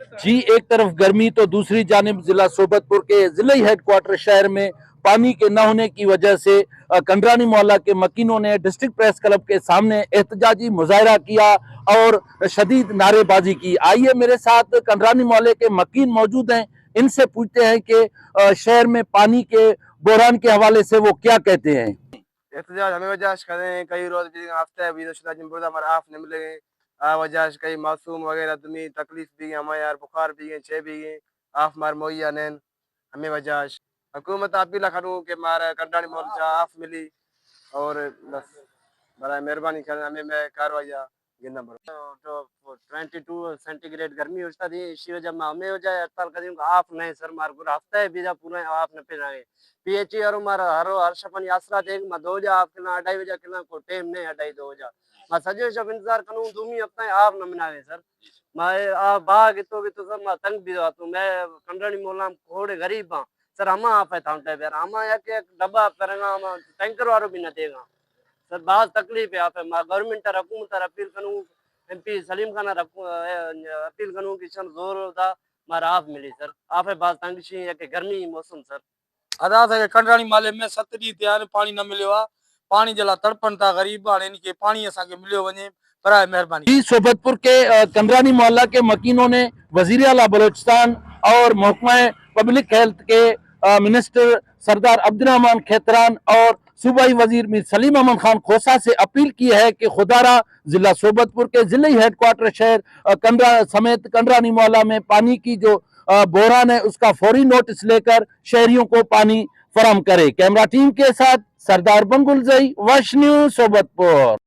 जी, एक तरफ गर्मी तो दूसरी जानिब जिला सोबतपुर के जिले हेडक्वार्टर शहर में पानी के न होने की वजह से कंडरानी मोहल्ला के मकीनों ने डिस्ट्रिक्ट प्रेस क्लब के सामने एहतजाजी मुजाहरा किया और शदीद नारेबाजी की। आइए मेरे साथ कंडरानी मोहल्ले के मकीन मौजूद हैं, इनसे पूछते हैं कि शहर में पानी के बहरान के हवाले से वो क्या कहते हैं। एहतजाज हमें वजह करें कई रोज भी हफ्ते भी हमारे आप ने मिले आ वजह कई मासूम वगैरह तुम्हें तकलीफ भी हमारे यार बुखार भी गए छे भी गए आप मार मुहैया नैन हमें वजह हुकूमत अपील करूँ कि मारे कंडानी मोर्चा आप मिली और बस बड़ा मेहरबानी कर हमें मैं कार्रवाई गिनना तो 22 सेंटीग्रेड गर्मी होता थी इसी वजह में हमें हो जाए हड़ताल करी आप नहीं सर मार पूरा हफ्ता है बीजा पूरा आप न पे जाए पीएचई और मारा हर शपन आसरा थे मैं 2000 आप किला 2:30 बजे किला को टाइम नहीं 2:30 मैं सजो सब इंतजार करूं तुम ही हफ्ता आप न मनावे सर मैं आप बाग तो सर मैं तंग भी तो मैं कंडरानी मोहल्ला में थोड़े गरीब हां सर हम आप है था यार हम एक डब्बा करेंगे हम टैंकर वालों भी न देगा सर बहुत तकलीफ है यहाँ पे मैं गवर्नमेंट हुकूमत अपील करूँ एमपी सलीम खान अपील करूँ कि सर जोर था मारा आप मिली सर आप बात तंग छी है कि गर्मी मौसम सर अदा थे कंडरानी माले में 7 ॾींहं थिया आहिनि पाणी न मिलियो आहे पाणी जे लाइ तड़पनि था गरीब हाणे इनके पाणी असांखे मिलियो वञे बराए महिरबानी। जी, सोबतपुर के कंडरानी मोहल्ला के मकीनों ने वजीर आला बलोचिस्तान और महकमा पब्लिक हेल्थ के मिनिस्टर सरदार अब्दुर्रहमान खेतरान और सूबाई वजीर मीर सलीम अहमद खान खोसा से अपील की है कि खुदारा जिला सोबतपुर के जिले हेडक्वार्टर शहर कंडरा समेत कंडरानी मोहल्ला में पानी की जो बहरान है उसका फौरी नोटिस लेकर शहरियों को पानी फराहम करे। कैमरा टीम के साथ सरदार बंगुल जई, वश न्यूज सोबतपुर।